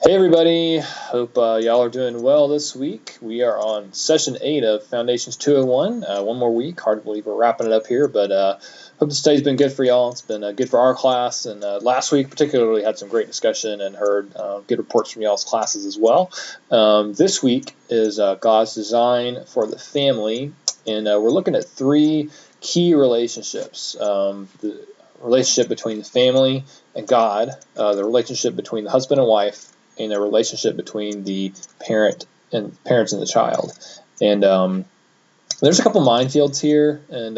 Hey everybody, hope y'all are doing well this week. We are on session 8 of Foundations 201. One more week, hard to believe we're wrapping it up here, but hope the study's been good for y'all. It's been good for our class, and last week particularly had some great discussion and heard good reports from y'all's classes as well. This week is God's design for the family, and we're looking at 3 key relationships. The relationship between the family and God, the relationship between the husband and wife, and the relationship between the parents and the child. And there's a couple minefields here, and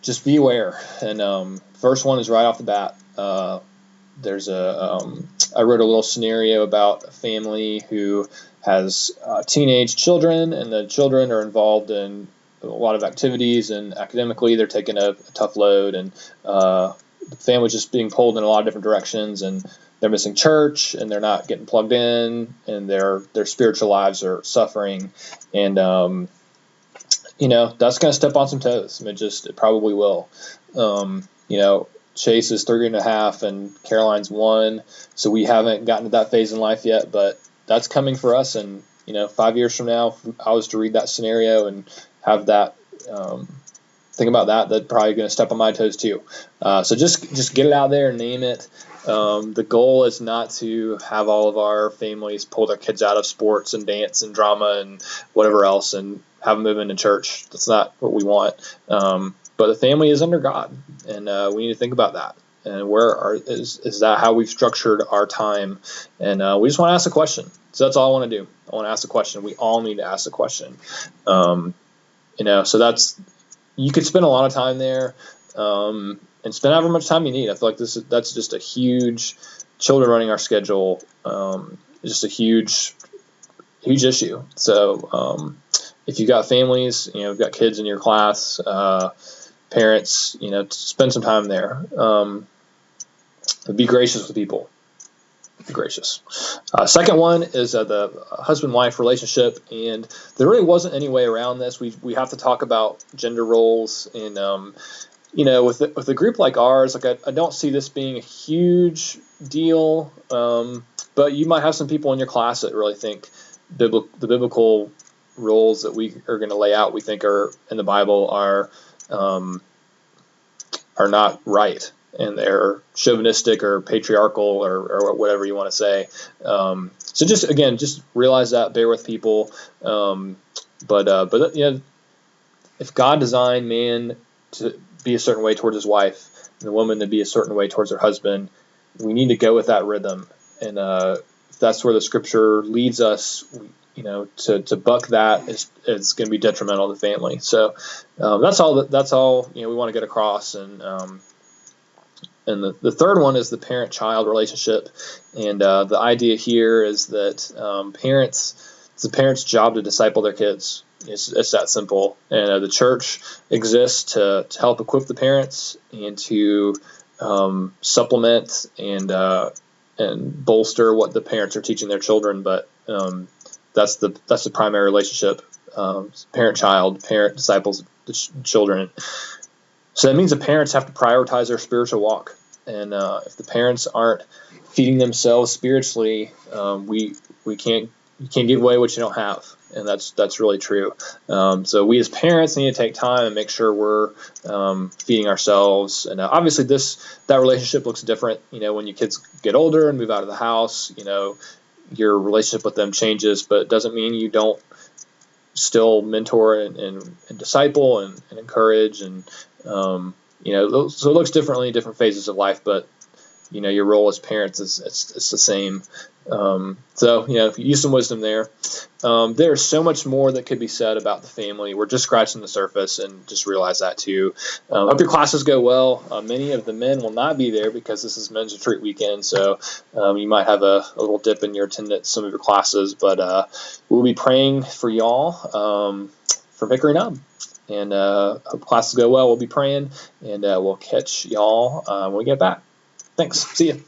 just be aware. And first one is right off the bat. I wrote a little scenario about a family who has teenage children, and the children are involved in a lot of activities, and academically they're taking a tough load, and the family's just being pulled in a lot of different directions, and they're missing church, and they're not getting plugged in, and their spiritual lives are suffering, and that's going to step on some toes. I mean, it probably will. Chase is 3.5, and Caroline's 1, so we haven't gotten to that phase in life yet, but that's coming for us. And 5 years from now, if I was to read that scenario and have that think about that, that's probably going to step on my toes too. So just get it out there and name it. The goal is not to have all of our families pull their kids out of sports and dance and drama and whatever else and have them move into church. That's not what we want. But the family is under God, and we need to think about that. And is that how we've structured our time? And we just want to ask a question. So that's all I want to do. I want to ask a question. We all need to ask a question. So you could spend a lot of time there, and spend however much time you need. I feel like that's just a huge, children running our schedule, just a huge issue. So if you've got families, you've got kids in your class, parents, spend some time there. Be gracious with people. Be gracious. Second one is the husband-wife relationship, and there really wasn't any way around this. We have to talk about gender roles, and with a group like ours, I don't see this being a huge deal, but you might have some people in your class that really think the biblical roles that we are going to lay out, we think are in the Bible, are not right, and they're chauvinistic or patriarchal or whatever you want to say. So just realize that, bear with people. But if God designed man to be a certain way towards his wife, and the woman to be a certain way towards her husband, we need to go with that rhythm. And if that's where the Scripture leads us, to buck that it's going to be detrimental to the family. So that's all we want to get across. And the third one is the parent-child relationship, and the idea here is that it's the parents' job to disciple their kids. It's that simple. And the church exists to help equip the parents and to supplement and bolster what the parents are teaching their children. But that's the primary relationship: parent-child, parent disciples the children. So that means the parents have to prioritize their spiritual walk. And if the parents aren't feeding themselves spiritually, you can't give away what you don't have, and that's really true. So we as parents need to take time and make sure we're feeding ourselves. And obviously that relationship looks different. When your kids get older and move out of the house, your relationship with them changes, but it doesn't mean you don't still mentor and disciple and encourage and so it looks differently in different phases of life, but your role as parents is it's the same. So use some wisdom there. There's so much more that could be said about the family. We're just scratching the surface, and just realize that too. Hope your classes go well. Many of the men will not be there because this is men's retreat weekend, so you might have a little dip in your attendance some of your classes, but we'll be praying for y'all from Hickory Knob. And hope classes go well. We'll be praying, and we'll catch y'all when we get back. Thanks. See you.